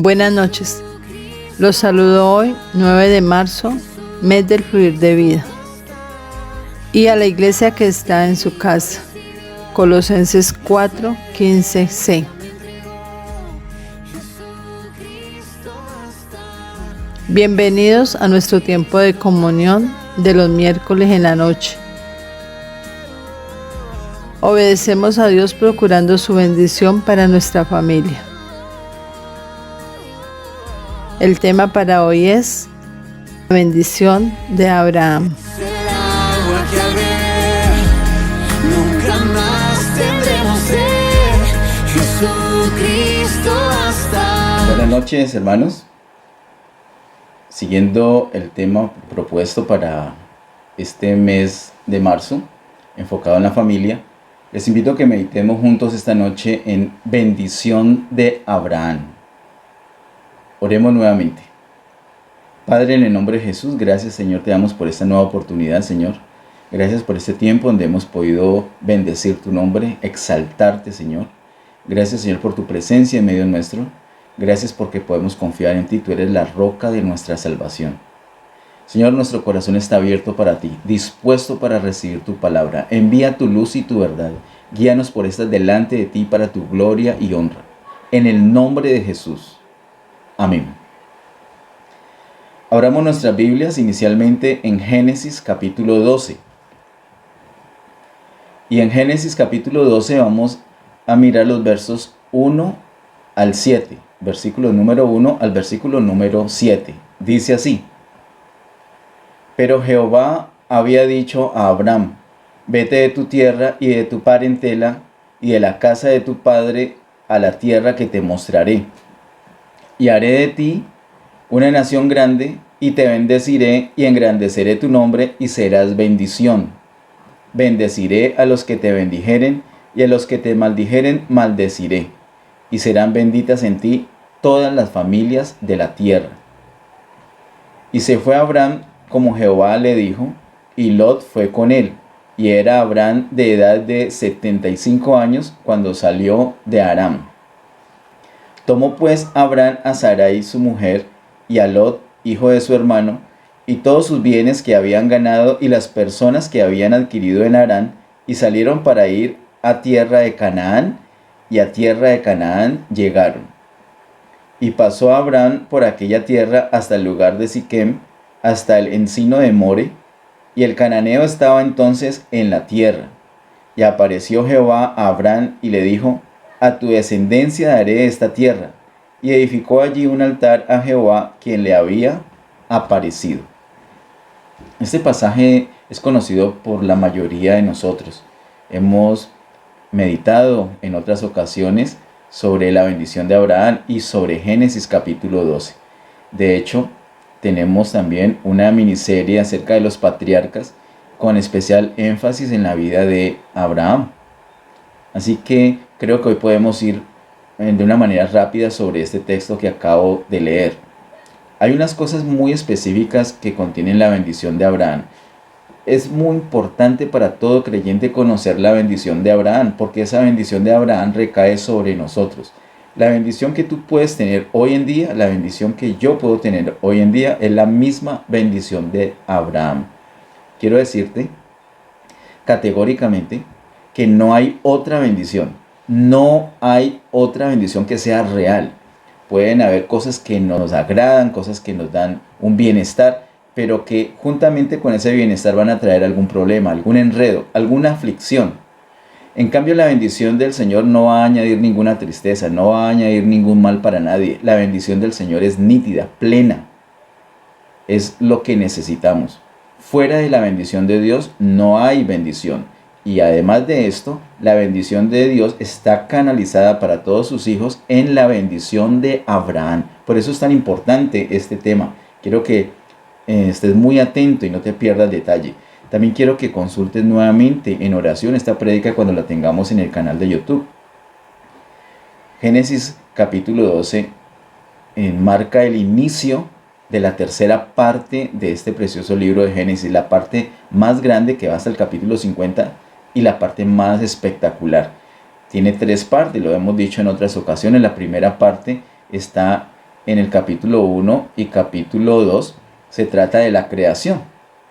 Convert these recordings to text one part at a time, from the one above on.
Buenas noches. Los saludo hoy, 9 de marzo, mes del fluir de vida. Y a la iglesia que está en su casa. Colosenses 4:15c. Bienvenidos a nuestro tiempo de comunión de los miércoles en la noche. Obedecemos a Dios procurando su bendición para nuestra familia. El tema para hoy es la bendición de Abraham. Buenas noches, hermanos. Siguiendo el tema propuesto para este mes de marzo, enfocado en la familia, les invito a que meditemos juntos esta noche en bendición de Abraham. Oremos nuevamente. Padre, en el nombre de Jesús, gracias, Señor, te damos por esta nueva oportunidad, Señor. Gracias por este tiempo donde hemos podido bendecir tu nombre, exaltarte, Señor. Gracias, Señor, por tu presencia en medio nuestro. Gracias porque podemos confiar en ti. Tú eres la roca de nuestra salvación. Señor, nuestro corazón está abierto para ti, dispuesto para recibir tu palabra. Envía tu luz y tu verdad. Guíanos por estas delante de ti para tu gloria y honra. En el nombre de Jesús. Amén. Abramos nuestras Biblias inicialmente en Génesis capítulo 12. Y en Génesis capítulo 12 vamos a mirar los versos 1 al 7. Versículo número 1 al versículo número 7. Dice así: Pero Jehová había dicho a Abraham: Vete de tu tierra y de tu parentela y de la casa de tu padre a la tierra que te mostraré. Y haré de ti una nación grande, y te bendeciré y engrandeceré tu nombre, y serás bendición. Bendeciré a los que te bendijeren, y a los que te maldijeren maldeciré. Y serán benditas en ti todas las familias de la tierra. Y se fue Abraham como Jehová le dijo, y Lot fue con él. Y era Abraham de edad de 75 años cuando salió de Aram. Tomó pues Abraham a Sarai su mujer, y a Lot, hijo de su hermano, y todos sus bienes que habían ganado y las personas que habían adquirido en Harán, y salieron para ir a tierra de Canaán, y a tierra de Canaán llegaron. Y pasó Abraham por aquella tierra hasta el lugar de Siquem, hasta el encino de More, y el cananeo estaba entonces en la tierra. Y apareció Jehová a Abraham y le dijo: A tu descendencia daré esta tierra. Y edificó allí un altar a Jehová, quien le había aparecido. Este pasaje es conocido por la mayoría de nosotros. Hemos meditado en otras ocasiones sobre la bendición de Abraham y sobre Génesis capítulo 12. De hecho, tenemos también una miniserie acerca de los patriarcas con especial énfasis en la vida de Abraham. Así que creo que hoy podemos ir de una manera rápida sobre este texto que acabo de leer. Hay unas cosas muy específicas que contienen la bendición de Abraham. Es muy importante para todo creyente conocer la bendición de Abraham, porque esa bendición de Abraham recae sobre nosotros. La bendición que tú puedes tener hoy en día, la bendición que yo puedo tener hoy en día, es la misma bendición de Abraham. Quiero decirte categóricamente que no hay otra bendición. No hay otra bendición que sea real. Pueden haber cosas que nos agradan, cosas que nos dan un bienestar, pero que juntamente con ese bienestar van a traer algún problema, algún enredo, alguna aflicción. En cambio, la bendición del Señor no va a añadir ninguna tristeza, no va a añadir ningún mal para nadie. La bendición del Señor es nítida, plena. Es lo que necesitamos. Fuera de la bendición de Dios no hay bendición. Y además de esto, la bendición de Dios está canalizada para todos sus hijos en la bendición de Abraham. Por eso es tan importante este tema. Quiero que estés muy atento y no te pierdas detalle. También quiero que consultes nuevamente en oración esta prédica cuando la tengamos en el canal de YouTube. Génesis capítulo 12 marca el inicio de la tercera parte de este precioso libro de Génesis, la parte más grande que va hasta el capítulo 50 y la parte más espectacular. Tiene tres partes, lo hemos dicho en otras ocasiones. La primera parte está en el capítulo 1 y capítulo 2 se trata de la creación,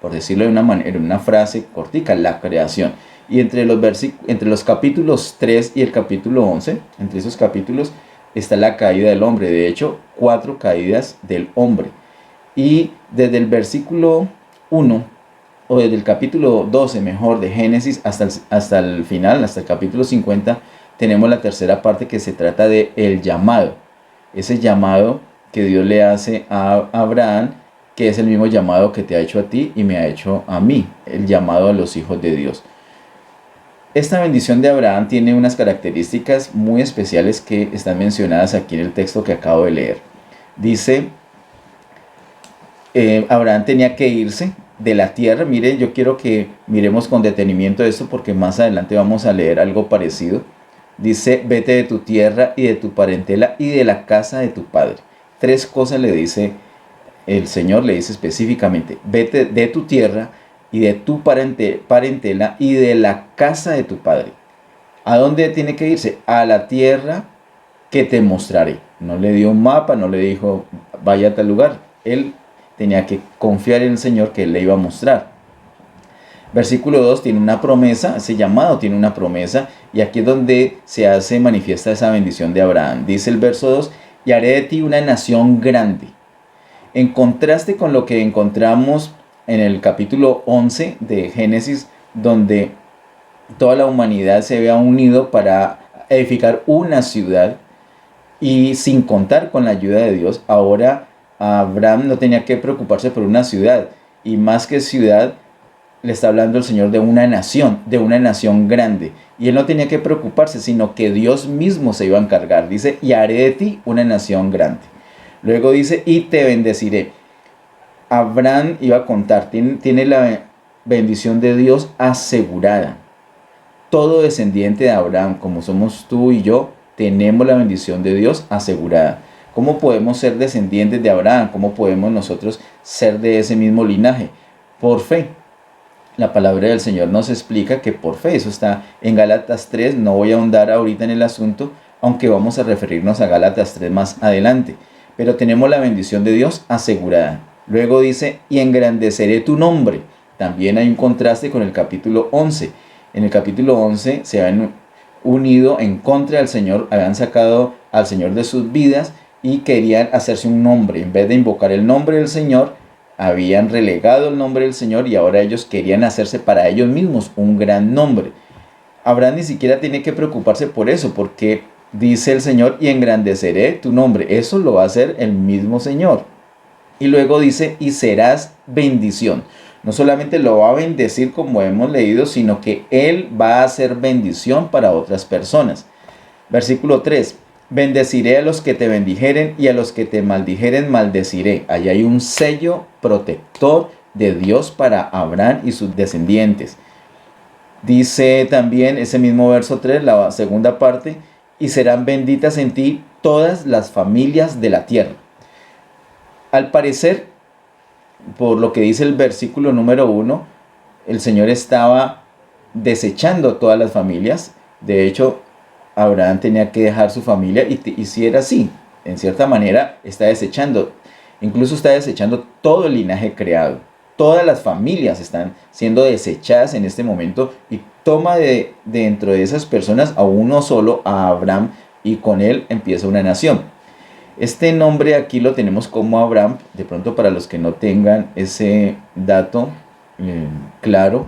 por decirlo de una manera, en una frase cortica, la creación. Y entre los capítulos 3 y el capítulo 11, entre esos capítulos está la caída del hombre. De hecho, 4 caídas del hombre. Y desde el versículo 1, o desde el capítulo 12, mejor, de Génesis hasta el final, hasta el capítulo 50, tenemos la tercera parte que se trata de el llamado. Ese llamado que Dios le hace a Abraham, que es el mismo llamado que te ha hecho a ti y me ha hecho a mí, el llamado a los hijos de Dios. Esta bendición de Abraham tiene unas características muy especiales que están mencionadas aquí en el texto que acabo de leer. Dice, Abraham tenía que irse de la tierra. Mire, yo quiero que miremos con detenimiento esto porque más adelante vamos a leer algo parecido. Dice, vete de tu tierra y de tu parentela y de la casa de tu padre. 3 cosas le dice el Señor, le dice específicamente, vete de tu tierra y de tu parentela y de la casa de tu padre. ¿A dónde tiene que irse? A la tierra que te mostraré. No le dio un mapa, no le dijo vaya a tal lugar. Él tenía que confiar en el Señor que Él le iba a mostrar. Versículo 2 tiene una promesa, ese llamado tiene una promesa, y aquí es donde se hace manifiesta esa bendición de Abraham. Dice el verso 2, y haré de ti una nación grande. En contraste con lo que encontramos en el capítulo 11 de Génesis, donde toda la humanidad se había unido para edificar una ciudad y sin contar con la ayuda de Dios, ahora Abraham no tenía que preocuparse por una ciudad, y más que ciudad, le está hablando el Señor de una nación grande, y él no tenía que preocuparse, sino que Dios mismo se iba a encargar. Dice, y haré de ti una nación grande. Luego dice, y te bendeciré. Abraham iba a contar, tiene la bendición de Dios asegurada. Todo descendiente de Abraham, como somos tú y yo, tenemos la bendición de Dios asegurada. ¿Cómo podemos ser descendientes de Abraham? ¿Cómo podemos nosotros ser de ese mismo linaje? Por fe. La palabra del Señor nos explica que por fe, eso está en Gálatas 3, no voy a ahondar ahorita en el asunto, aunque vamos a referirnos a Gálatas 3 más adelante, pero tenemos la bendición de Dios asegurada. Luego dice, y engrandeceré tu nombre. También hay un contraste con el capítulo 11. En el capítulo 11 se habían unido en contra del Señor, habían sacado al Señor de sus vidas y querían hacerse un nombre. En vez de invocar el nombre del Señor, habían relegado el nombre del Señor y ahora ellos querían hacerse para ellos mismos un gran nombre. Abraham ni siquiera tiene que preocuparse por eso, porque dice el Señor, y engrandeceré tu nombre. Eso lo va a hacer el mismo Señor. Y luego dice, y serás bendición. No solamente lo va a bendecir como hemos leído, sino que Él va a hacer bendición para otras personas. Versículo 3. Bendeciré a los que te bendijeren y a los que te maldijeren maldeciré. Allí hay un sello protector de Dios para Abraham y sus descendientes. Dice también ese mismo verso 3, la segunda parte, y serán benditas en ti todas las familias de la tierra. Al parecer, por lo que dice el versículo número 1, el Señor estaba desechando todas las familias. De hecho, Abraham tenía que dejar su familia y si era así, en cierta manera está desechando, incluso está desechando todo el linaje creado. Todas las familias están siendo desechadas en este momento y toma dentro de esas personas a uno solo, a Abraham, y con él empieza una nación. Este nombre aquí lo tenemos como Abraham, de pronto para los que no tengan ese dato claro,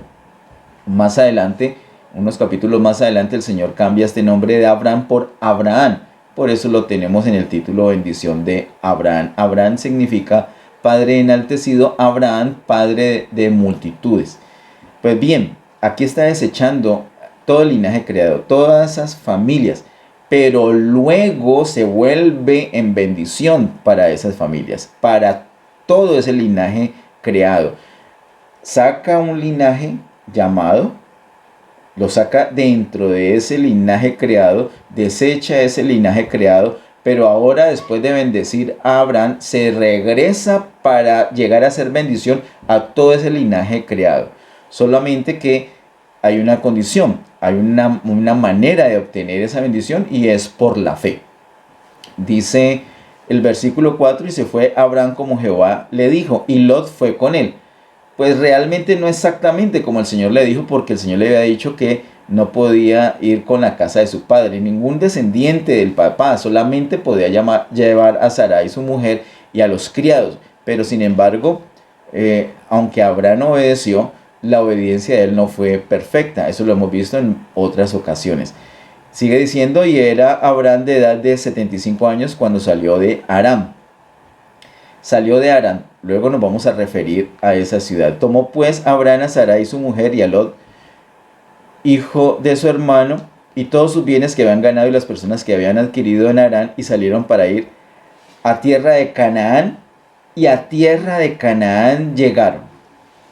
más adelante, unos capítulos más adelante, el Señor cambia este nombre de Abraham por Abraham. Por eso lo tenemos en el título bendición de Abraham. Abraham significa padre enaltecido, Abraham padre de multitudes. Pues bien, aquí está desechando todo el linaje creado, todas esas familias, pero luego se vuelve en bendición para esas familias, para todo ese linaje creado. Saca un linaje llamado, lo saca dentro de ese linaje creado, desecha ese linaje creado, pero ahora después de bendecir a Abraham, se regresa para llegar a ser bendición a todo ese linaje creado. Solamente que hay una condición, hay una manera de obtener esa bendición y es por la fe. Dice el versículo 4, y se fue Abraham como Jehová le dijo, y Lot fue con él. Pues realmente no exactamente como el Señor le dijo, porque el Señor le había dicho que no podía ir con la casa de su padre, ningún descendiente del papá, solamente podía llevar a Sarai su mujer y a los criados. Pero sin embargo, aunque Abraham obedeció, la obediencia de él no fue perfecta. Eso lo hemos visto en otras ocasiones. Sigue diciendo, y era Abraham de edad de 75 años cuando salió de Aram. Salió de Aram, luego nos vamos a referir a esa ciudad. Tomó pues Abraham a Sarai su mujer y a Lot, hijo de su hermano, y todos sus bienes que habían ganado y las personas que habían adquirido en Harán, y salieron para ir a tierra de Canaán, y a tierra de Canaán llegaron.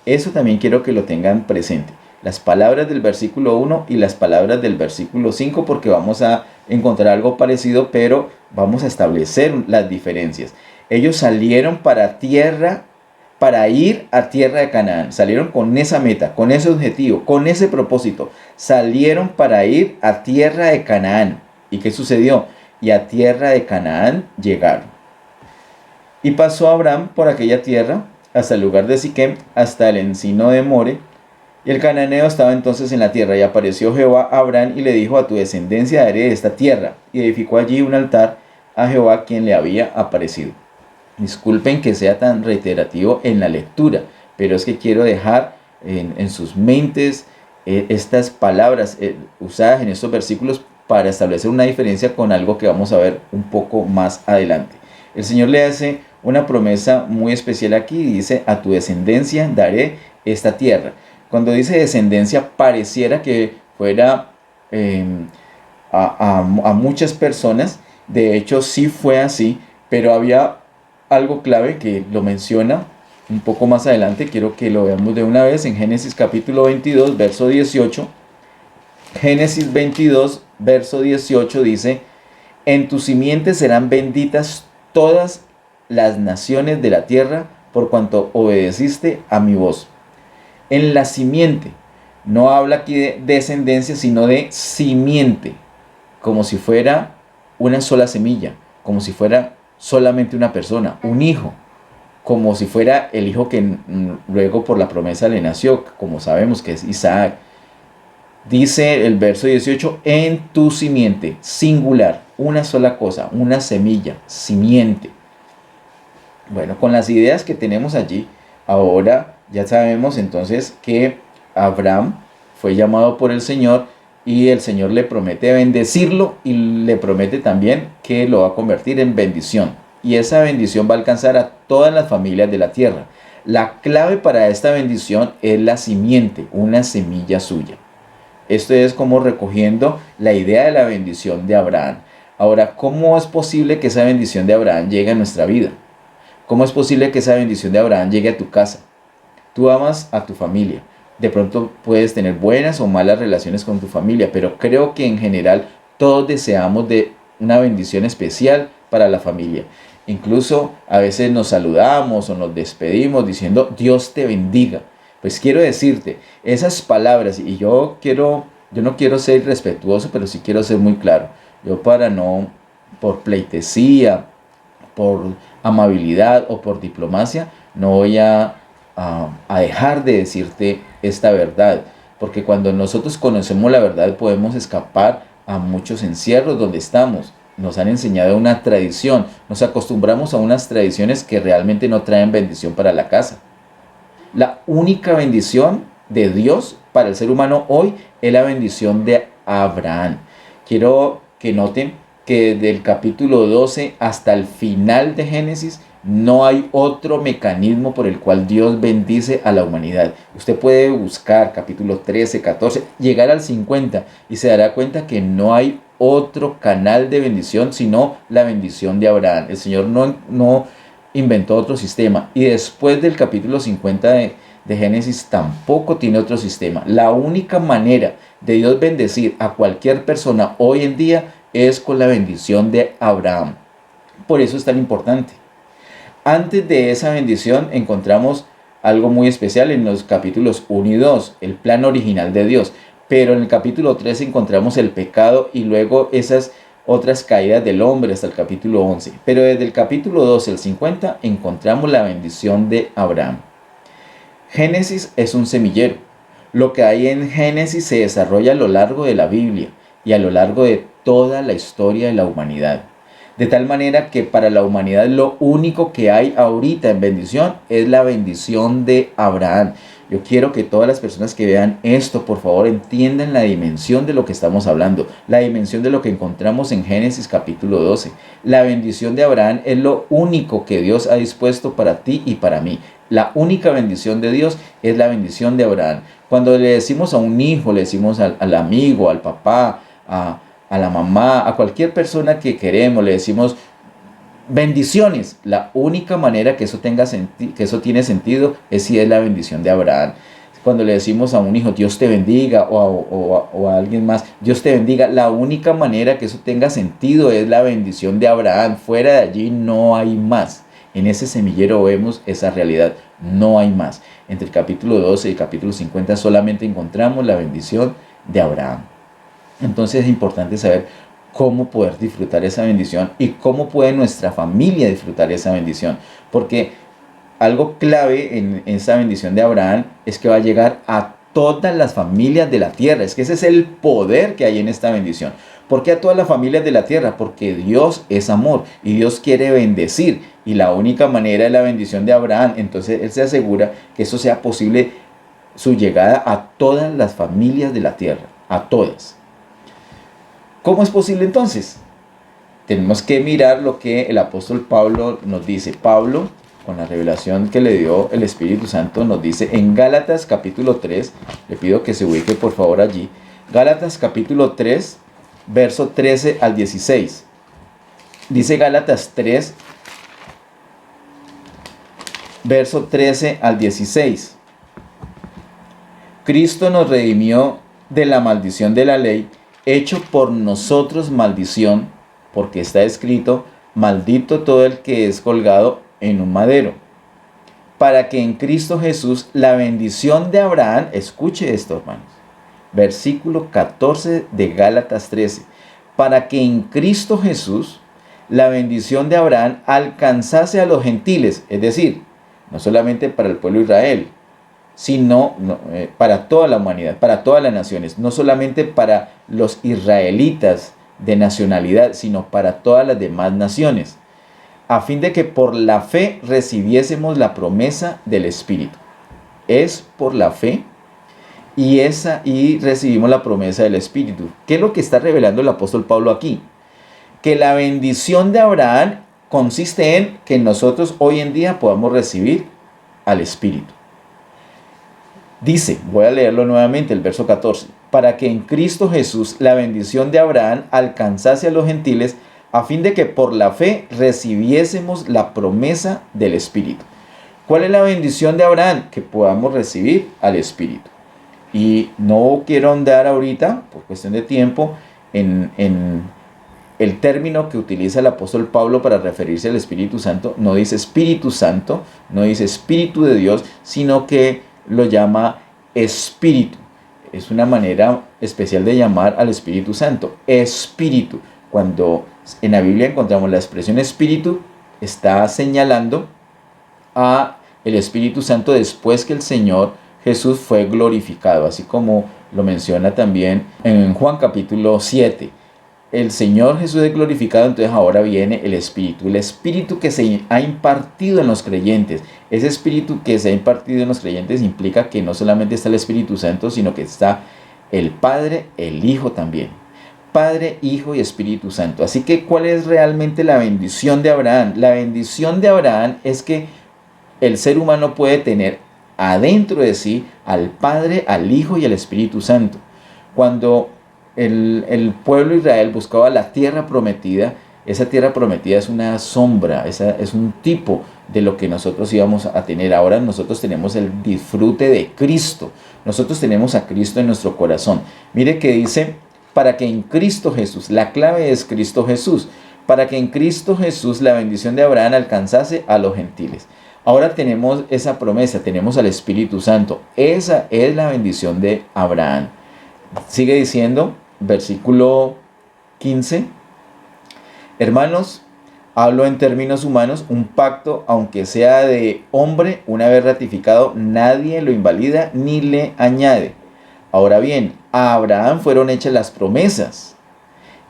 Eso también quiero que lo tengan presente. Las palabras del versículo 1 y las palabras del versículo 5, porque vamos a encontrar algo parecido, pero vamos a establecer las diferencias. Ellos salieron para ir a tierra de Canaán. Salieron con esa meta, con ese objetivo, con ese propósito. Salieron para ir a tierra de Canaán. ¿Y qué sucedió? Y a tierra de Canaán llegaron. Y pasó Abraham por aquella tierra, hasta el lugar de Siquem, hasta el encino de More. Y el cananeo estaba entonces en la tierra. Y apareció Jehová a Abraham y le dijo, a tu descendencia daré de esta tierra. Y edificó allí un altar a Jehová, quien le había aparecido. Disculpen que sea tan reiterativo en la lectura, pero es que quiero dejar en sus mentes estas palabras usadas en estos versículos para establecer una diferencia con algo que vamos a ver un poco más adelante. El Señor le hace una promesa muy especial aquí y dice, a tu descendencia daré esta tierra. Cuando dice descendencia pareciera que fuera a muchas personas. De hecho sí fue así, pero había algo clave que lo menciona un poco más adelante. Quiero que lo veamos de una vez en Génesis capítulo 22, verso 18. Génesis 22, verso 18 dice, en tu simiente serán benditas todas las naciones de la tierra, por cuanto obedeciste a mi voz. En la simiente, no habla aquí de descendencia, sino de simiente, como si fuera una sola semilla, como si fuera solamente una persona, un hijo, como si fuera el hijo que luego por la promesa le nació, como sabemos que es Isaac. Dice el verso 18, en tu simiente, singular, una sola cosa, una semilla, simiente. Bueno, con las ideas que tenemos allí, ahora ya sabemos entonces que Abraham fue llamado por el Señor y el Señor le promete bendecirlo y le promete también que lo va a convertir en bendición. Y esa bendición va a alcanzar a todas las familias de la tierra. La clave para esta bendición es la simiente, una semilla suya. Esto es como recogiendo la idea de la bendición de Abraham. Ahora, ¿cómo es posible que esa bendición de Abraham llegue a nuestra vida? ¿Cómo es posible que esa bendición de Abraham llegue a tu casa? Tú amas a tu familia. De pronto puedes tener buenas o malas relaciones con tu familia, pero creo que en general todos deseamos de una bendición especial para la familia. Incluso a veces nos saludamos o nos despedimos diciendo Dios te bendiga. Pues quiero decirte, esas palabras, y yo no quiero ser irrespetuoso, pero sí quiero ser muy claro. Yo por pleitesía, por amabilidad o por diplomacia, no voy a dejar de decirte esta verdad, porque cuando nosotros conocemos la verdad podemos escapar a muchos encierros donde estamos. Nos han enseñado una tradición, nos acostumbramos a unas tradiciones que realmente no traen bendición para la casa. La única bendición de Dios para el ser humano hoy es la bendición de Abraham. Quiero que noten que desde el capítulo 12 hasta el final de Génesis no hay otro mecanismo por el cual Dios bendice a la humanidad. Usted puede buscar capítulo 13, 14, llegar al 50 y se dará cuenta que no hay otro canal de bendición sino la bendición de Abraham. El Señor no inventó otro sistema, y después del capítulo 50 de Génesis tampoco tiene otro sistema. La única manera de Dios bendecir a cualquier persona hoy en día es con la bendición de Abraham. Por eso es tan importante. Antes de esa bendición encontramos algo muy especial en los capítulos 1 y 2, el plan original de Dios. Pero en el capítulo 3 encontramos el pecado y luego esas otras caídas del hombre hasta el capítulo 11. Pero desde el capítulo 12 al 50 encontramos la bendición de Abraham. Génesis es un semillero. Lo que hay en Génesis se desarrolla a lo largo de la Biblia y a lo largo de toda la historia de la humanidad. De tal manera que para la humanidad lo único que hay ahorita en bendición es la bendición de Abraham. Yo quiero que todas las personas que vean esto, por favor, entiendan la dimensión de lo que estamos hablando, la dimensión de lo que encontramos en Génesis capítulo 12. La bendición de Abraham es lo único que Dios ha dispuesto para ti y para mí. La única bendición de Dios es la bendición de Abraham. Cuando le decimos a un hijo, le decimos al amigo, al papá, a la mamá, a cualquier persona que queremos, le decimos bendiciones. La única manera que eso tiene sentido es si es la bendición de Abraham. Cuando le decimos a un hijo, Dios te bendiga, o a alguien más, Dios te bendiga, la única manera que eso tenga sentido es la bendición de Abraham. Fuera de allí no hay más. En ese semillero vemos esa realidad, no hay más. Entre el capítulo 12 y el capítulo 50 solamente encontramos la bendición de Abraham. Entonces es importante saber cómo poder disfrutar esa bendición y cómo puede nuestra familia disfrutar esa bendición. Porque algo clave en esa bendición de Abraham es que va a llegar a todas las familias de la tierra. Es que ese es el poder que hay en esta bendición. ¿Por qué a todas las familias de la tierra? Porque Dios es amor y Dios quiere bendecir. Y la única manera es la bendición de Abraham. Entonces Él se asegura que eso sea posible, su llegada a todas las familias de la tierra. A todas. ¿Cómo es posible entonces? Tenemos que mirar lo que el apóstol Pablo nos dice. Pablo, con la revelación que le dio el Espíritu Santo, nos dice en Gálatas capítulo 3, le pido que se ubique por favor allí, Gálatas capítulo 3, verso 13 al 16. Dice Gálatas 3, verso 13 al 16. Cristo nos redimió de la maldición de la ley, hecho por nosotros maldición, porque está escrito, maldito todo el que es colgado en un madero, para que en Cristo Jesús la bendición de Abraham, escuche esto hermanos, versículo 14 de Gálatas 13, para que en Cristo Jesús la bendición de Abraham alcanzase a los gentiles, es decir, no solamente para el pueblo de Israel, sino para toda la humanidad, para todas las naciones, no solamente para los israelitas de nacionalidad, sino para todas las demás naciones, a fin de que por la fe recibiésemos la promesa del Espíritu. Es por la fe y recibimos la promesa del Espíritu. ¿Qué es lo que está revelando el apóstol Pablo aquí? Que la bendición de Abraham consiste en que nosotros hoy en día podamos recibir al Espíritu. Dice, voy a leerlo nuevamente, el verso 14, para que en Cristo Jesús la bendición de Abraham alcanzase a los gentiles, a fin de que por la fe recibiésemos la promesa del Espíritu. ¿Cuál es la bendición de Abraham? Que podamos recibir al Espíritu. Y no quiero ahondar ahorita, por cuestión de tiempo, en el término que utiliza el apóstol Pablo para referirse al Espíritu Santo. No dice Espíritu Santo, no dice Espíritu de Dios, sino que lo llama Espíritu. Es una manera especial de llamar al Espíritu Santo. Espíritu. Cuando en la Biblia encontramos la expresión Espíritu, está señalando a el Espíritu Santo después que el Señor Jesús fue glorificado, así como lo menciona también en Juan capítulo 7. El Señor Jesús es glorificado, entonces ahora viene el Espíritu que se ha impartido en los creyentes. Ese Espíritu que se ha impartido en los creyentes implica que no solamente está el Espíritu Santo, sino que está el Padre, el Hijo también. Padre, Hijo y Espíritu Santo. Así que, ¿cuál es realmente la bendición de Abraham? La bendición de Abraham es que el ser humano puede tener adentro de sí al Padre, al Hijo y al Espíritu Santo. Cuando el pueblo de Israel buscaba la tierra prometida, esa tierra prometida es una sombra, es un tipo de lo que nosotros íbamos a tener. Ahora nosotros tenemos el disfrute de Cristo. Nosotros tenemos a Cristo en nuestro corazón. Mire que dice, para que en Cristo Jesús, la clave es Cristo Jesús, para que en Cristo Jesús la bendición de Abraham alcanzase a los gentiles. Ahora tenemos esa promesa, tenemos al Espíritu Santo. Esa es la bendición de Abraham. Sigue diciendo, versículo 15, Hermanos, hablo en términos humanos, un pacto, aunque sea de hombre, una vez ratificado, nadie lo invalida ni le añade. Ahora bien, a Abraham fueron hechas las promesas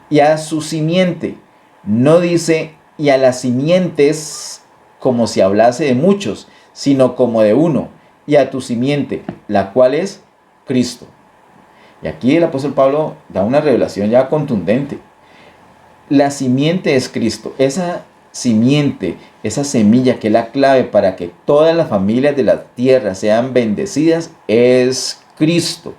y a su simiente. No dice y a las simientes como si hablase de muchos, sino como de uno, y a tu simiente, la cual es Cristo. Y aquí el apóstol Pablo da una revelación ya contundente. La simiente es Cristo. Esa simiente, esa semilla que es la clave para que todas las familias de la tierra sean bendecidas, es Cristo.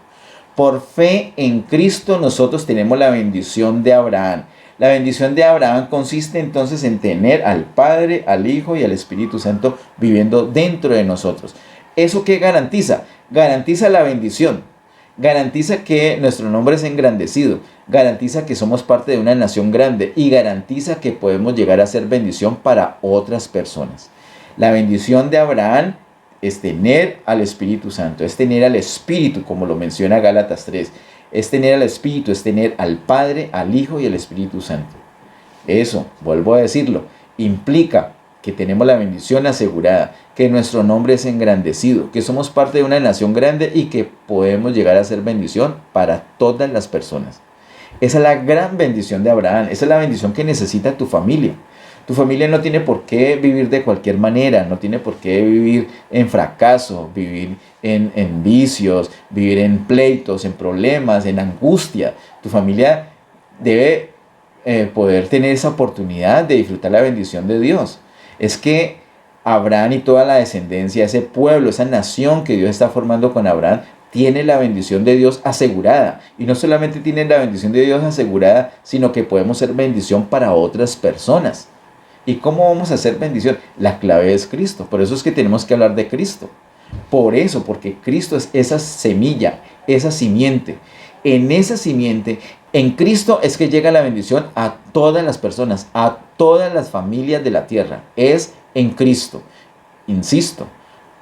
Por fe en Cristo nosotros tenemos la bendición de Abraham. La bendición de Abraham consiste entonces en tener al Padre, al Hijo y al Espíritu Santo viviendo dentro de nosotros. ¿Eso qué garantiza? Garantiza la bendición. Garantiza que nuestro nombre es engrandecido. Garantiza que somos parte de una nación grande. Y garantiza que podemos llegar a ser bendición para otras personas. La bendición de Abraham es tener al Espíritu Santo, es tener al Espíritu, como lo menciona Gálatas 3, es tener al Espíritu, es tener al Padre, al Hijo y al Espíritu Santo. Eso, vuelvo a decirlo, implica que tenemos la bendición asegurada, que nuestro nombre es engrandecido, que somos parte de una nación grande y que podemos llegar a ser bendición para todas las personas. Esa es la gran bendición de Abraham, esa es la bendición que necesita tu familia. Tu familia no tiene por qué vivir de cualquier manera, no tiene por qué vivir en fracaso, vivir en vicios, vivir en pleitos, en problemas, en angustia. Tu familia debe poder tener esa oportunidad de disfrutar la bendición de Dios. Es que Abraham y toda la descendencia, ese pueblo, esa nación que Dios está formando con Abraham, tiene la bendición de Dios asegurada. Y no solamente tiene la bendición de Dios asegurada, sino que podemos ser bendición para otras personas. ¿Y cómo vamos a hacer bendición? La clave es Cristo. Por eso es que tenemos que hablar de Cristo. Por eso, porque Cristo es esa semilla, esa simiente. En esa simiente, en Cristo es que llega la bendición a todas las personas, a todas las familias de la tierra. Es en Cristo. Insisto,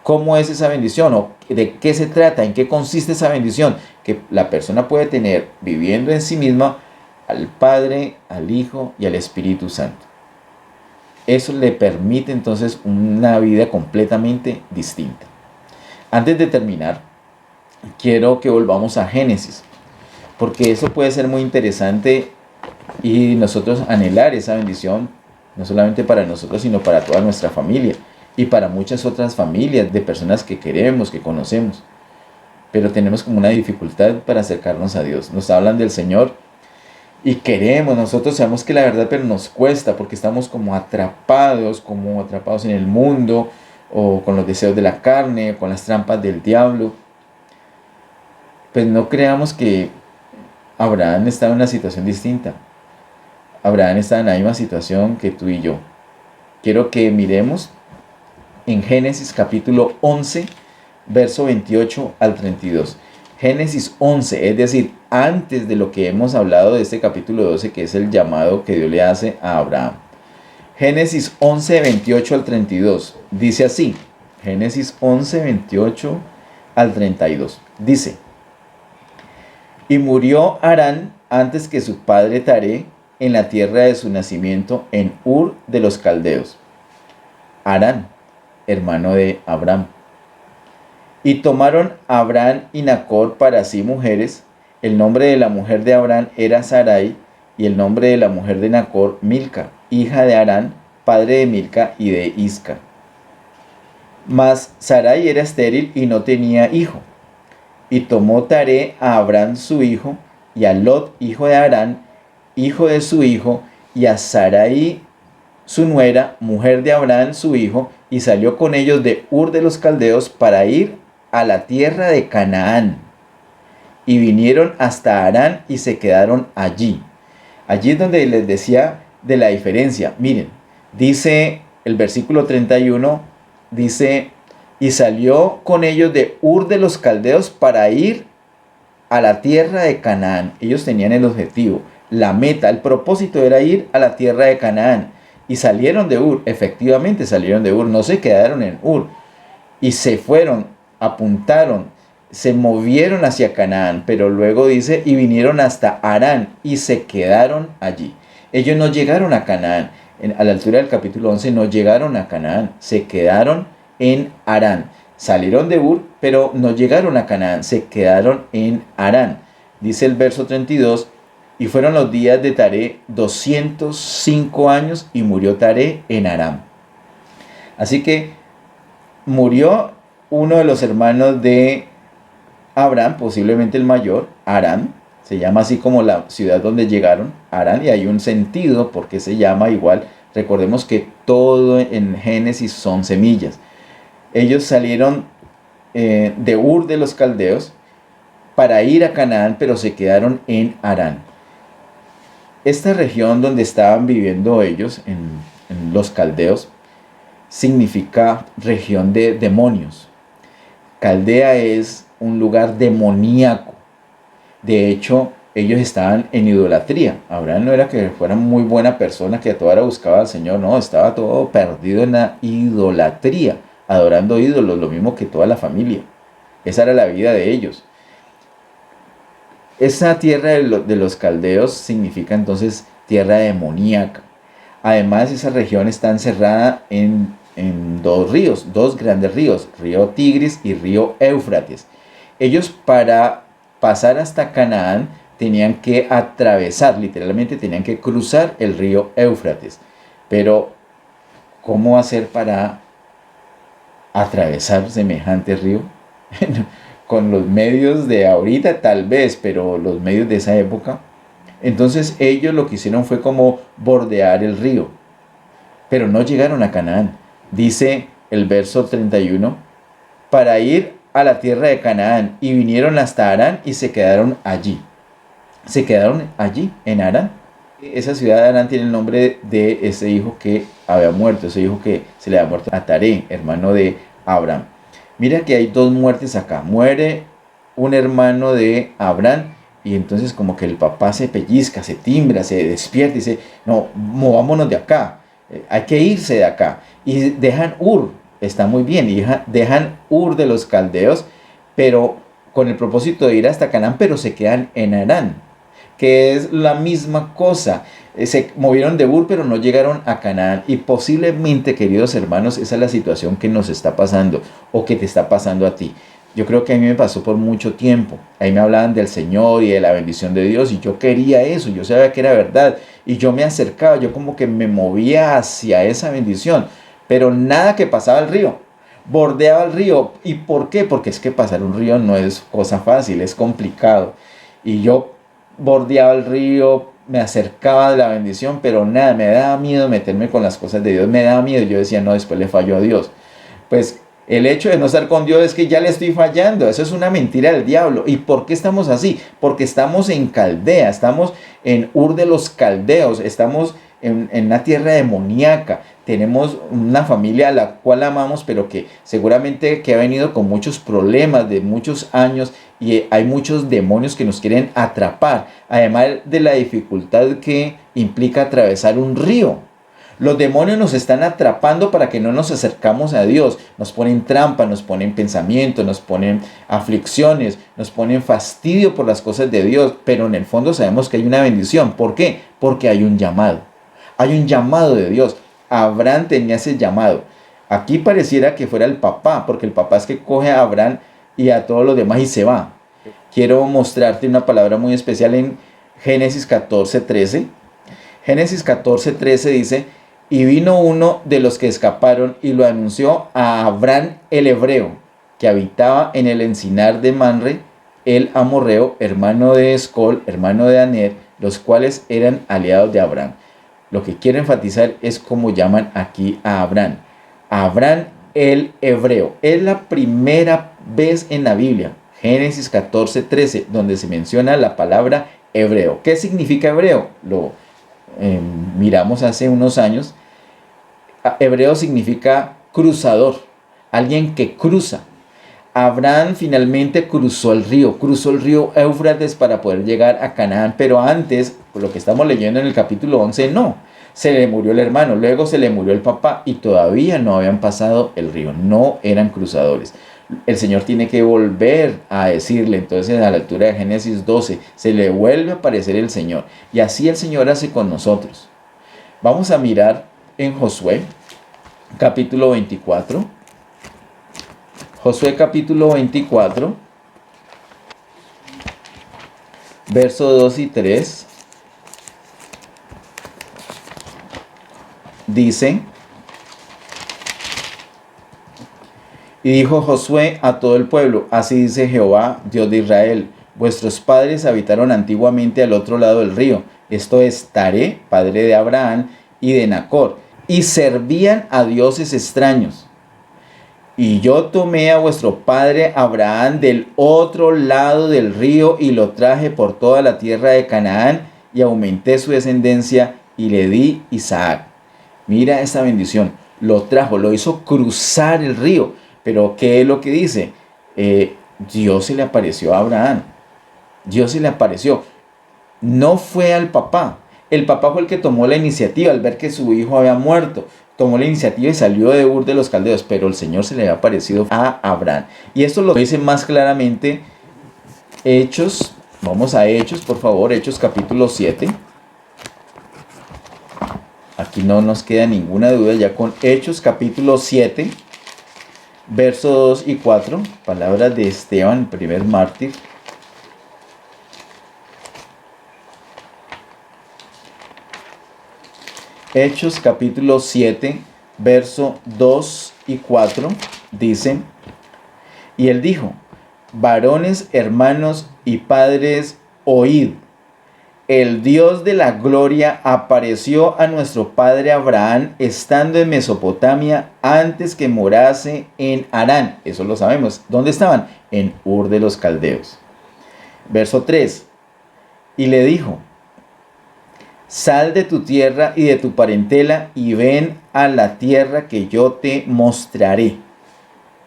¿cómo es esa bendición? ¿O de qué se trata? ¿En qué consiste esa bendición? Que la persona puede tener viviendo en sí misma al Padre, al Hijo y al Espíritu Santo. Eso le permite entonces una vida completamente distinta. Antes de terminar, quiero que volvamos a Génesis, porque eso puede ser muy interesante y nosotros anhelar esa bendición, no solamente para nosotros, sino para toda nuestra familia y para muchas otras familias de personas que queremos, que conocemos. Pero tenemos como una dificultad para acercarnos a Dios. Nos hablan del Señor y queremos, nosotros sabemos que la verdad, pero nos cuesta porque estamos como atrapados en el mundo o con los deseos de la carne, o con las trampas del diablo. Pues no creamos que Abraham estaba en una situación distinta. Abraham estaba en la misma situación que tú y yo. Quiero que miremos en Génesis capítulo 11, verso 28 al 32. Génesis 11, es decir, antes de lo que hemos hablado de este capítulo 12, que es el llamado que Dios le hace a Abraham. Génesis 11, 28 al 32, dice así, Génesis 11, 28 al 32, dice, y murió Harán antes que su padre Taré en la tierra de su nacimiento en Ur de los Caldeos. Harán, hermano de Abraham. Y tomaron Abraham y Nacor para sí mujeres. El nombre de la mujer de Abraham era Sarai, y el nombre de la mujer de Nacor, Milca, hija de Harán, padre de Milca y de Isca. Mas Sarai era estéril y no tenía hijo. Y tomó Taré a Abraham su hijo, y a Lot, hijo de Harán, hijo de su hijo, y a Sarai su nuera, mujer de Abraham su hijo, y salió con ellos de Ur de los Caldeos para ir a la tierra de Canaán. Y vinieron hasta Harán y se quedaron allí. Allí es donde les decía de la diferencia. Miren, dice el versículo 31, dice, y salió con ellos de Ur de los Caldeos para ir a la tierra de Canaán. Ellos tenían el objetivo, la meta, el propósito era ir a la tierra de Canaán. Y salieron de Ur, efectivamente salieron de Ur, no se quedaron en Ur. Y se fueron, apuntaron, se movieron hacia Canaán, pero luego dice, y vinieron hasta Harán y se quedaron allí. Ellos no llegaron a Canaán. A la altura del capítulo 11 no llegaron a Canaán. Se quedaron en Harán. Salieron de Ur, pero no llegaron a Canaán. Se quedaron en Harán. Dice el verso 32, y fueron los días de Taré 205 años y murió Taré en Aram. Así que murió uno de los hermanos de Abraham, posiblemente el mayor, Harán. Se llama así como la ciudad donde llegaron, Harán, y hay un sentido porque se llama igual. Recordemos que todo en Génesis son semillas. Ellos salieron de Ur de los Caldeos para ir a Canaán, pero se quedaron en Harán. Esta región donde estaban viviendo ellos, en los Caldeos, significa región de demonios. Caldea es un lugar demoníaco. De hecho, ellos estaban en idolatría. Abraham no era que fuera muy buena persona, que a toda hora buscaba al Señor. No, estaba todo perdido en la idolatría, adorando ídolos, lo mismo que toda la familia. Esa era la vida de ellos. Esa tierra de los caldeos significa entonces tierra demoníaca. Además, esa región está encerrada en dos ríos, dos grandes ríos, río Tigris y río Éufrates. Ellos, para pasar hasta Canaán, tenían que atravesar, literalmente tenían que cruzar el río Éufrates. Pero, ¿cómo hacer para atravesar semejante río? Con los medios de ahorita tal vez, pero los medios de esa época. Entonces ellos lo que hicieron fue como bordear el río, pero no llegaron a Canaán. Dice el verso 31, para ir a la tierra de Canaán, y vinieron hasta Harán y se quedaron allí. Se quedaron allí, en Harán. Esa ciudad de Harán tiene el nombre de ese hijo que había muerto, ese hijo que se le había muerto a Taré, hermano de Abraham. Mira que hay dos muertes acá. Muere un hermano de Abraham y entonces como que el papá se pellizca, se timbra, se despierta y dice, no, movámonos de acá, hay que irse de acá. Y dejan Ur, está muy bien, y dejan Ur de los caldeos, pero con el propósito de ir hasta Canaán, pero se quedan en Harán, que es la misma cosa. Se movieron de Ur, pero no llegaron a Canaán. Y posiblemente, queridos hermanos, esa es la situación que nos está pasando o que te está pasando a ti. Yo creo que a mí me pasó por mucho tiempo. Ahí me hablaban del Señor y de la bendición de Dios y yo quería eso, yo sabía que era verdad y yo me acercaba, yo como que me movía hacia esa bendición, pero nada que pasaba el río. Bordeaba el río. ¿Y por qué? Porque es que pasar un río no es cosa fácil, es complicado. Y yo bordeaba el río, me acercaba de la bendición, pero nada, me daba miedo meterme con las cosas de Dios, me daba miedo. Yo decía, no, después le fallo a Dios. Pues el hecho de no estar con Dios es que ya le estoy fallando. Eso es una mentira del diablo. ¿Y por qué estamos así? Porque estamos en Caldea, estamos en Ur de los Caldeos, estamos en una tierra demoníaca. Tenemos una familia a la cual amamos, pero que seguramente que ha venido con muchos problemas de muchos años y hay muchos demonios que nos quieren atrapar, además de la dificultad que implica atravesar un río. Los demonios nos están atrapando para que no nos acercamos a Dios. Nos ponen trampa, nos ponen pensamientos, nos ponen aflicciones, nos ponen fastidio por las cosas de Dios, pero en el fondo sabemos que hay una bendición. ¿Por qué? Porque hay un llamado. Hay un llamado de Dios. Abraham tenía ese llamado. Aquí pareciera que fuera el papá, porque el papá es que coge a Abraham y a todos los demás y se va. Quiero mostrarte una palabra muy especial en Génesis 14:13. Génesis 14:13 dice, y vino uno de los que escaparon y lo anunció a Abraham el hebreo, que habitaba en el encinar de Manre, el amorreo, hermano de Escol, hermano de Aner, los cuales eran aliados de Abraham. Lo que quiero enfatizar es cómo llaman aquí a Abraham. Abraham el hebreo. Es la primera vez en la Biblia, Génesis 14:13, donde se menciona la palabra hebreo. ¿Qué significa hebreo? Lo miramos hace unos años. Hebreo significa cruzador, alguien que cruza. Abraham finalmente cruzó el río Éufrates para poder llegar a Canaán, pero antes, por lo que estamos leyendo en el capítulo 11, no. Se le murió el hermano, luego se le murió el papá y todavía no habían pasado el río, no eran cruzadores. El Señor tiene que volver a decirle. Entonces, a la altura de Génesis 12, se le vuelve a aparecer el Señor. Y así el Señor hace con nosotros. Vamos a mirar en Josué, capítulo 24. Josué, capítulo 24, versos 2 y 3. Dice: y dijo Josué a todo el pueblo: así dice Jehová, Dios de Israel, vuestros padres habitaron antiguamente al otro lado del río, esto es Taré, padre de Abraham y de Nacor, y servían a dioses extraños. Y yo tomé a vuestro padre Abraham del otro lado del río y lo traje por toda la tierra de Canaán y aumenté su descendencia y le di Isaac. Mira esta bendición, lo trajo, lo hizo cruzar el río. Pero ¿qué es lo que dice? Dios se le apareció a Abraham. Dios se le apareció. No fue al papá. El papá fue el que tomó la iniciativa al ver que su hijo había muerto. Tomó la iniciativa y salió de Ur de los Caldeos. Pero el Señor se le había aparecido a Abraham. Y esto lo dice más claramente Hechos. Vamos a Hechos, por favor. Hechos capítulo 7. Aquí no nos queda ninguna duda ya con Hechos capítulo 7. Versos 2 y 4, palabras de Esteban, el primer mártir. Hechos capítulo 7, verso 2 y 4, dicen: y él dijo: varones, hermanos y padres, oíd. El Dios de la gloria apareció a nuestro padre Abraham estando en Mesopotamia antes que morase en Harán. Eso lo sabemos. ¿Dónde estaban? En Ur de los Caldeos. Verso 3. Y le dijo: sal de tu tierra y de tu parentela y ven a la tierra que yo te mostraré.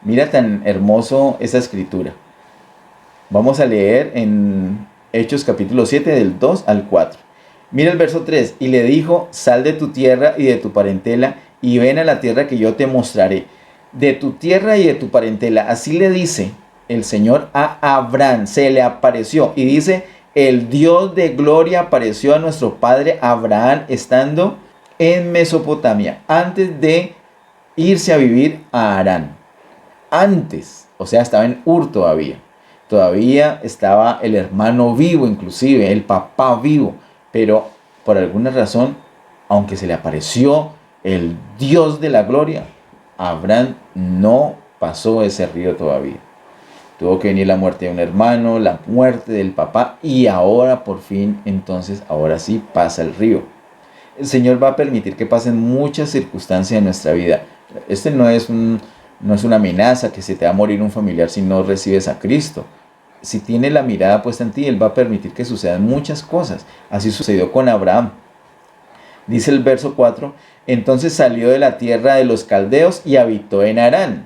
Mira tan hermoso esa escritura. Vamos a leer en Hechos capítulo 7 del 2 al 4. Mira el verso 3. Y le dijo: sal de tu tierra y de tu parentela y ven a la tierra que yo te mostraré. De tu tierra y de tu parentela. Así le dice el Señor a Abraham. Se le apareció. Y dice: el Dios de gloria apareció a nuestro padre Abraham estando en Mesopotamia. Antes de irse a vivir a Harán. Antes. O sea, estaba en Ur todavía. Todavía estaba el hermano vivo, inclusive el papá vivo. Pero por alguna razón, aunque se le apareció el Dios de la gloria, Abraham no pasó ese río todavía. Tuvo que venir la muerte de un hermano, la muerte del papá, y ahora por fin, entonces, ahora sí pasa el río. El Señor va a permitir que pasen muchas circunstancias en nuestra vida. Este no es una amenaza que se te va a morir un familiar si no recibes a Cristo. Si tiene la mirada puesta en ti, Él va a permitir que sucedan muchas cosas. Así sucedió con Abraham. Dice el verso 4: entonces salió de la tierra de los caldeos y habitó en Harán.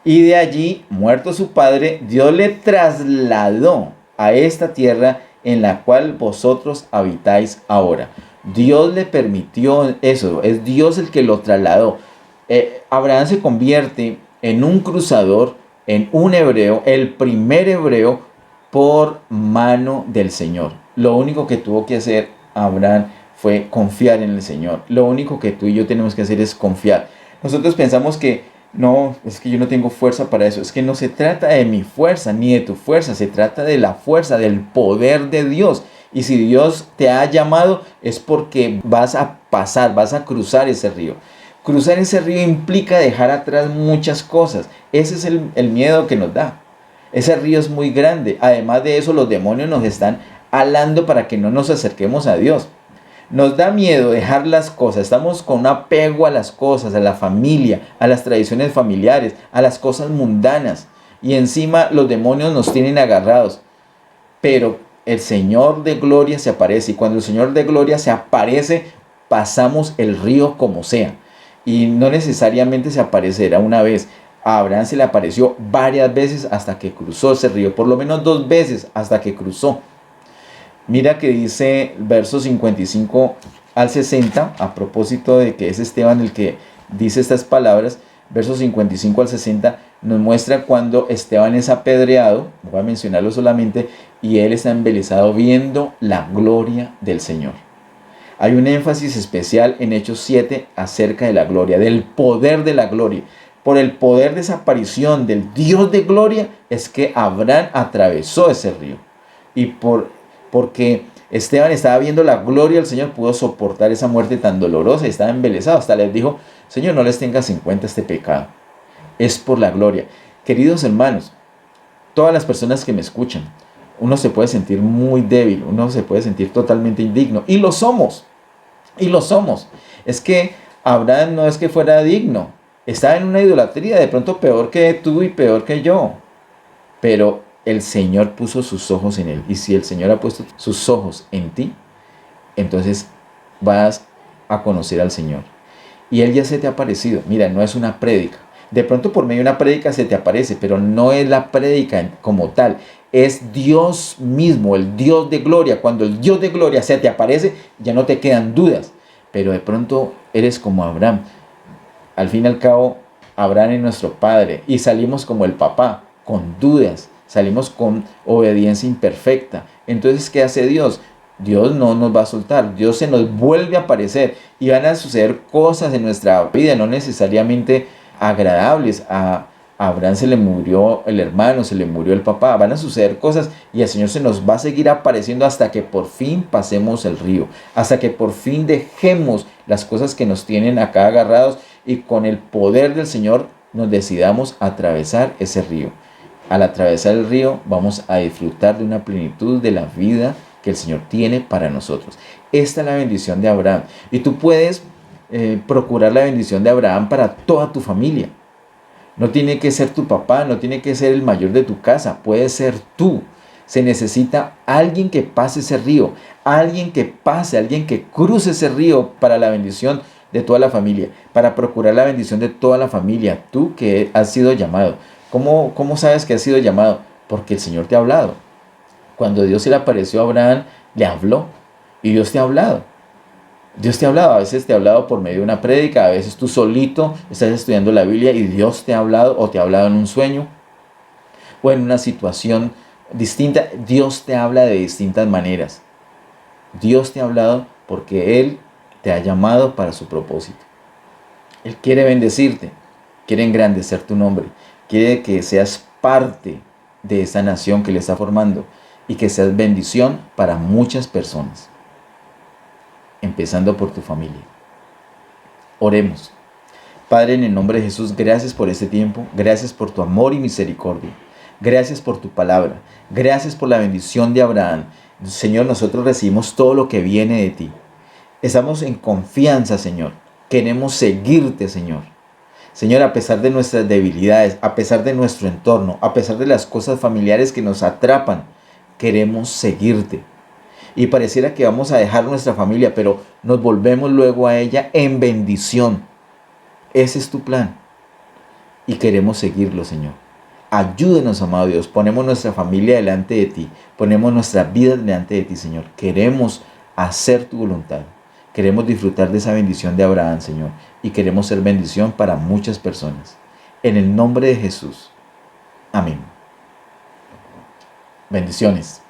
Y de allí, muerto su padre, Dios le trasladó a esta tierra en la cual vosotros habitáis ahora. Dios le permitió eso, es Dios el que lo trasladó. Abraham se convierte en un cruzador, en un hebreo, el primer hebreo por mano del Señor. Lo único que tuvo que hacer Abraham fue confiar en el Señor. Lo único que tú y yo tenemos que hacer es confiar. Nosotros pensamos que no, es que yo no tengo fuerza para eso. Es que no se trata de mi fuerza ni de tu fuerza. Se trata de la fuerza, del poder de Dios. Y si Dios te ha llamado es porque vas a pasar, vas a cruzar ese río. Cruzar ese río implica dejar atrás muchas cosas. Ese es el miedo que nos da. Ese río es muy grande. Además de eso, los demonios nos están alando para que no nos acerquemos a Dios. Nos da miedo dejar las cosas. Estamos con un apego a las cosas, a la familia, a las tradiciones familiares, a las cosas mundanas. Y encima los demonios nos tienen agarrados. Pero el Señor de gloria se aparece. Y cuando el Señor de gloria se aparece, pasamos el río como sea. Y no necesariamente se aparecerá una vez. A Abraham se le apareció varias veces hasta que cruzó ese río. Por lo menos 2 veces hasta que cruzó. Mira que dice versos 55 al 60. A propósito de que es Esteban el que dice estas palabras. Versos 55 al 60. nos muestra cuando Esteban es apedreado, voy a mencionarlo solamente, y él está embelesado viendo la gloria del Señor. Hay un énfasis especial en Hechos 7 acerca de la gloria, del poder de la gloria. Por el poder de esa aparición del Dios de gloria es que Abraham atravesó ese río. Y porque Esteban estaba viendo la gloria del Señor, pudo soportar esa muerte tan dolorosa y estaba embelesado. Hasta les dijo, Señor, no les tengas en cuenta este pecado. Es por la gloria. Queridos hermanos, todas las personas que me escuchan, uno se puede sentir muy débil, uno se puede sentir totalmente indigno. Y lo somos. Y lo somos. Es que Abraham no es que fuera digno. Estaba en una idolatría, de pronto peor que tú y peor que yo. Pero el Señor puso sus ojos en él. Y si el Señor ha puesto sus ojos en ti, entonces vas a conocer al Señor. Y Él ya se te ha aparecido. Mira, no es una prédica. De pronto por medio de una prédica se te aparece, pero no es la prédica como tal. Es Dios mismo, el Dios de gloria. Cuando el Dios de gloria se te aparece, ya no te quedan dudas. Pero de pronto eres como Abraham. Al fin y al cabo, Abraham es nuestro padre. Y salimos como el papá, con dudas. Salimos con obediencia imperfecta. Entonces, ¿qué hace Dios? Dios no nos va a soltar. Dios se nos vuelve a aparecer. Y van a suceder cosas en nuestra vida, no necesariamente agradables. A Abraham se le murió el hermano, se le murió el papá. Van a suceder cosas y el Señor se nos va a seguir apareciendo hasta que por fin pasemos el río. Hasta que por fin dejemos las cosas que nos tienen acá agarrados y con el poder del Señor nos decidamos a atravesar ese río. Al atravesar el río vamos a disfrutar de una plenitud de la vida que el Señor tiene para nosotros. Esta es la bendición de Abraham. Y tú puedes procurar la bendición de Abraham para toda tu familia. No tiene que ser tu papá, no tiene que ser el mayor de tu casa, puede ser tú. Se necesita alguien que pase ese río, alguien que pase, alguien que cruce ese río para la bendición de toda la familia, para procurar la bendición de toda la familia. Tú que has sido llamado. ¿Cómo sabes que has sido llamado? Porque el Señor te ha hablado. Cuando Dios se le apareció a Abraham, le habló. Y Dios te ha hablado. Dios te ha hablado. A veces te ha hablado por medio de una prédica. A veces tú solito estás estudiando la Biblia y Dios te ha hablado. O te ha hablado en un sueño. O en una situación distinta. Dios te habla de distintas maneras. Dios te ha hablado porque Él te ha llamado para su propósito. Él quiere bendecirte. Quiere engrandecer tu nombre. Quiere que seas parte de esa nación que le está formando. Y que seas bendición para muchas personas. Empezando por tu familia. Oremos. Padre, en el nombre de Jesús, gracias por este tiempo. Gracias por tu amor y misericordia. Gracias por tu palabra. Gracias por la bendición de Abraham. Señor, nosotros recibimos todo lo que viene de ti. Estamos en confianza, Señor. Queremos seguirte, Señor. Señor, a pesar de nuestras debilidades, a pesar de nuestro entorno, a pesar de las cosas familiares que nos atrapan, queremos seguirte. Y pareciera que vamos a dejar nuestra familia, pero nos volvemos luego a ella en bendición. Ese es tu plan. Y queremos seguirlo, Señor. Ayúdenos, amado Dios. Ponemos nuestra familia delante de ti. Ponemos nuestra vida delante de ti, Señor. Queremos hacer tu voluntad. Queremos disfrutar de esa bendición de Abraham, Señor. Y queremos ser bendición para muchas personas. En el nombre de Jesús. Amén. Bendiciones.